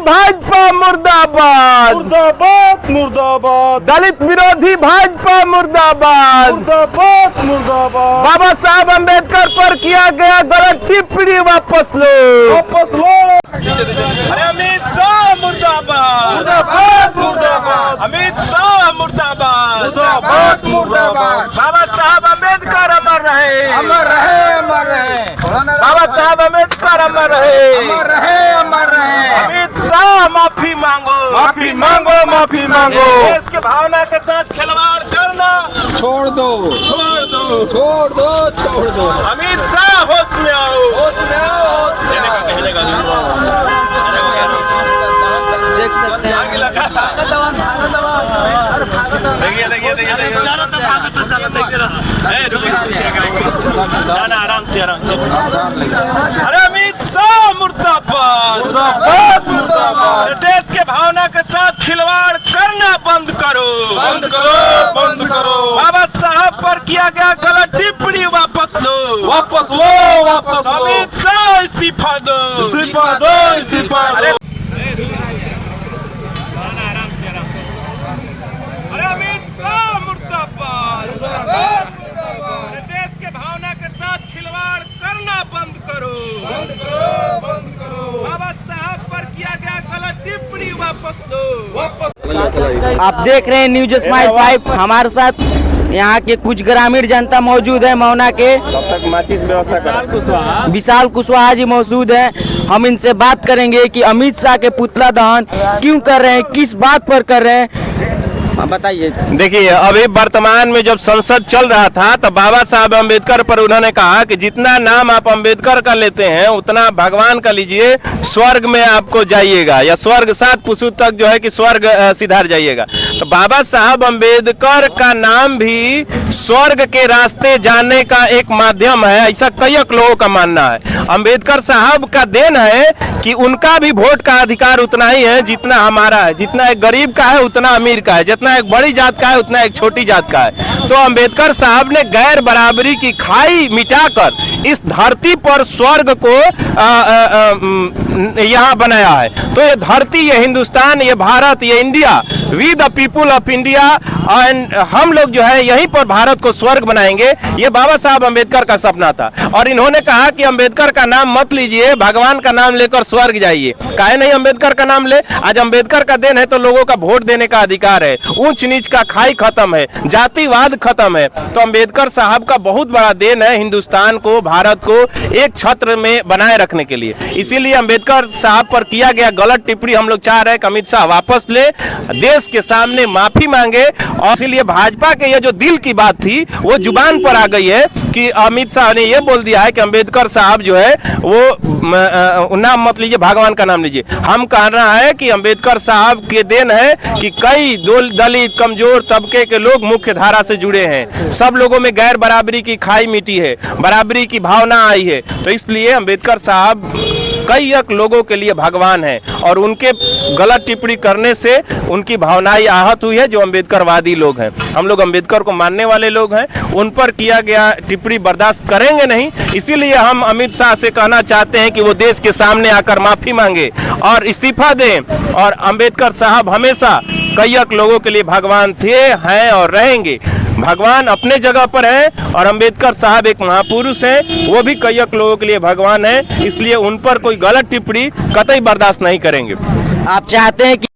भाजपा मुर्दाबाद, मुर्दाबाद मुर्दाबाद, दलित विरोधी भाजपा मुर्दाबाद, मुर्दाबाद मुर्दाबाद। बाबा साहब अम्बेडकर पर किया गया गलत टिप्पणी वापस लो, वापस लो। अरे अमित शाह मुर्दाबाद, मुर्दाबाद मुर्दाबाद, अमित शाह मुर्दाबाद, मुर्दाबाद मुर्दाबाद। बाबा साहब अम्बेडकर अमर रहे, अमर रहे अमर रहे, बाबा साहब अम्बेडकर अमर रहे, अमर रहे अमर रहे। अमित शाह माफी मांगो, माफी मांगो माफी मांगो। देश के भावना के साथ खिलवाड़ करना छोड़ दो छोड़ दो, छोड़ दो छोड़ दो। अमित शाह होश में आओ, होश में आओ, होश में आओ। देख सकते हैं आराम से अरे अमित शाह मुर्दाबाद, मुर्दाबाद मुर्दाबाद। देश के भावना के साथ खिलवाड़ करना बंद करो, बंद करो बंद करो। बाबा साहब पर किया गया गलत टिप्पणी वापस लो, वापस लो वापस लो। अमित शाह इस्तीफा दो, इस्तीफा दो इस्तीफा दो। अरे अमित शाह मुर्दाबाद, अरे देश के भावना के साथ खिलवाड़ करना बंद करो, बंद करो बंद करो। बाबा साहब पर किया गया गलत टिप्पणी वापस दो, वापस। आप देख रहे हैं न्यूज स्माइल 5। हमारे साथ यहाँ के कुछ ग्रामीण जनता मौजूद है मौना के। तब तक माचिस व्यवस्था करा। विशाल कुशवाहा जी मौजूद हैं। हम इनसे बात करेंगे कि अमित शाह के पुतला दहन क्यों कर रहे हैं, किस बात पर कर रहे हैं, बताइए। देखिए, अभी वर्तमान में जब संसद चल रहा था तो बाबा साहब अम्बेडकर पर उन्होंने कहा कि जितना नाम आप अम्बेडकर का लेते हैं उतना भगवान का लीजिए, स्वर्ग में आपको जाइएगा, या स्वर्ग 7 पुरुष तक जो है कि स्वर्ग सिधार जाइएगा। तो बाबा साहब अम्बेडकर का नाम भी स्वर्ग के रास्ते जाने का एक माध्यम है, ऐसा कई लोगों का मानना है। अम्बेडकर साहब का देन है कि उनका भी वोट का अधिकार उतना ही है जितना हमारा है, जितना एक गरीब का है उतना अमीर का है, जितना एक बड़ी जात का है उतना एक छोटी जात का है। तो अम्बेडकर साहब ने गैर बराबरी की खाई मिटाकर इस धरती पर स्वर्ग को यहाँ बनाया है। तो ये धरती, ये हिंदुस्तान, ये भारत, ये India, we the people of India, and हम लोग जो है यहीं पर भारत को स्वर्ग बनाएंगे। ये बाबा साहब अम्बेडकर का सपना था। और इन्होंने कहा कि अम्बेडकर का नाम मत लीजिए, भगवान का नाम लेकर स्वर्ग जाइए। काहे नहीं अम्बेडकर का नाम ले? आज अम्बेडकर का दिन है तो लोगों का वोट देने का अधिकार है, ऊंच नीच का खाई खत्म है, जातिवाद खत्म है। तो अम्बेडकर साहब का बहुत बड़ा देन है हिंदुस्तान को, भारत को एक छत्र में बनाए रखने के लिए। इसीलिए अम्बेडकर साहब पर किया गया गलत टिप्पणी हम लोग चाह रहे हैं कि अमित शाह वापस ले, देश के सामने माफी मांगे। और इसीलिए भाजपा के ये जो दिल की बात थी वो जुबान पर आ गई है कि अमित शाह ने ये बोल दिया है कि अम्बेडकर साहब जो है वो नाम मत लीजिए, भगवान का नाम लीजिए। हम कह रहा है कि अम्बेडकर साहब के देन है कि कई दलित कमजोर तबके के लोग मुख्य धारा से जुड़े हैं, सब लोगों में गैर बराबरी की खाई मिटी है, बराबरी की भावना आई है। तो इसलिए अम्बेडकर साहब कई लोगों के लिए भगवान है और उनके गलत टिप्पणी करने से उनकी भावनाएं आहत हुई है। जो अम्बेडकरवादी लोग हैं, हम लोग अम्बेडकर को मानने वाले लोग हैं, उन पर किया गया टिप्पणी बर्दाश्त करेंगे नहीं। इसीलिए हम अमित शाह से कहना चाहते हैं कि वो देश के सामने आकर माफी मांगे और इस्तीफा दें। और अम्बेडकर साहब हमेशा कई लोगों के लिए भगवान थे, हैं और रहेंगे। भगवान अपने जगह पर है और अम्बेडकर साहब एक महापुरुष हैं, वो भी कई लोगों के लिए भगवान है। इसलिए उन पर कोई गलत टिप्पणी कतई बर्दाश्त नहीं करेंगे। आप चाहते हैं कि